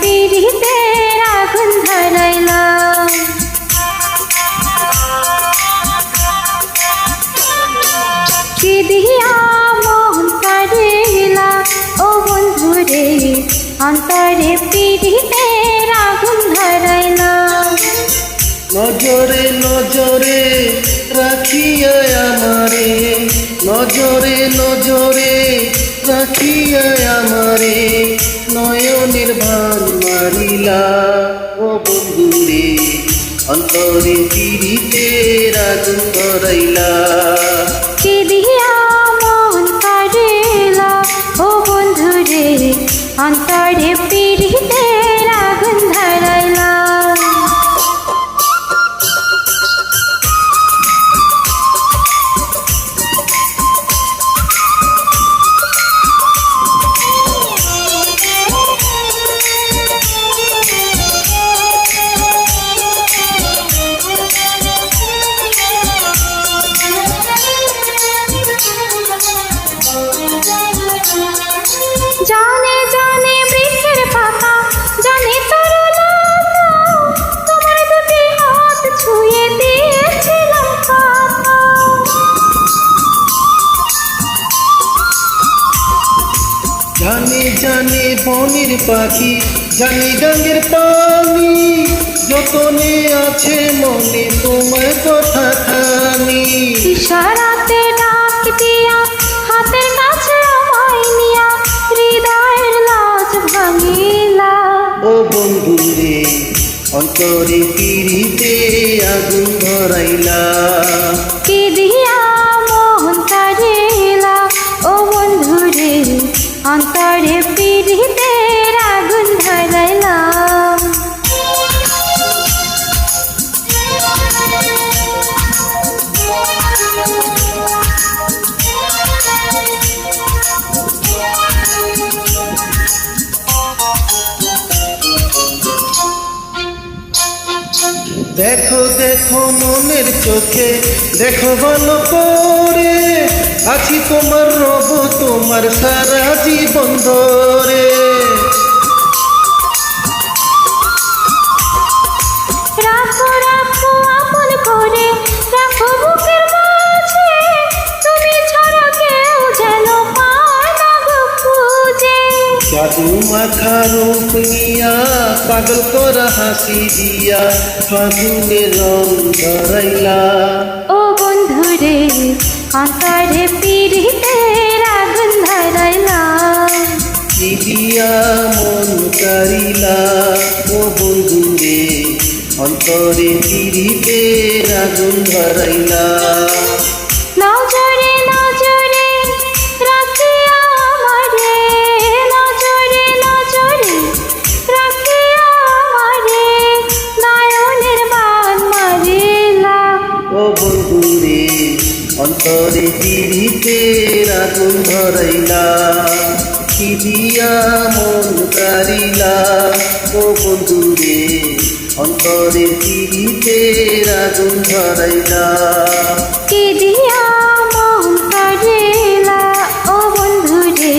পীড়িতের আগুন ধরাইলাম। কি দিয়া মন কারিলা ও বন্ধুরে, অন্তরে পীড়িতের আগুন ধরাইলাম। নজরে নজরে রাখিয়া আমারে, নজরে নজরে রাখিয়া আমারে, নয়নের ভান মারিলা ও বন্ধুরে, অন্তরে পীড়িতের আগুন ধরাইলা। কি দিয়া মন কারিলা ও বন্ধুরে, অন্তরে পীড়িতের আগুন ধরাইলাম। জানে জানে বৃক্ষের পাতা, জানে তরুলতা, তোমার দুটি হাত ছুঁয়ে দিয়েছিলাম কথা। জানে জানে বনের পাখি, জানে গাঙ্গের পানি, যতনে আছে মনে তোমার কথা খানি। ইশারাতে ডাক দিয়া হাতের কাছে আমায় নিয়া, হৃদয়ের লাজ ভাঙিলা ও বন্ধুরে, অন্তরে পীড়িতে আগুন ধরাইলা। কি দিয়া মন কারিলা ও বন্ধুরে, অন্তরে পীড়িতের আগুন ধরাইলাম। দেখো দেখো মনের চোখে, দেখো ভালো করে, আছি তোমার রব তোমার সারা জীবন ধরে। রাখো রাখো আপন করে, রাখো বুকের মাঝে, তুমি ছাড়া কেউ যেন পায় না গো খুঁজে। জাদু মাখা রূপ নিয়া, পাগল করা হাসি দিয়া, ফাগুনের রং ধরাইলা। ও বন্ধুরে, অন্তরে পীড়িতের আগুন ধরাইলাম। কি দিয়া মন কারিলা ও বন্ধুরে, অন্তরে পীড়িতের আগুন ধরাইলা। নজরে নজরে রাখিয়া আমারে, নজরে নজরে রাখিয়া আমারে, নয়নের বান মারিলা ও বন্ধুরে, অন্তরে পীড়িতের আগুন ধরাইলা। কি দিয়া মন কারিলা ও বন্ধুরে, অন্তরে পীড়িতের আগুন ধরাইলা। কি দিয়া মন কারিলা ও বন্ধুরে,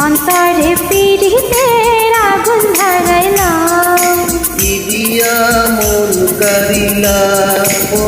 অন্তরে পীড়িতের আগুন ধরাইলাম। কি দিয়া মন কারিলা ও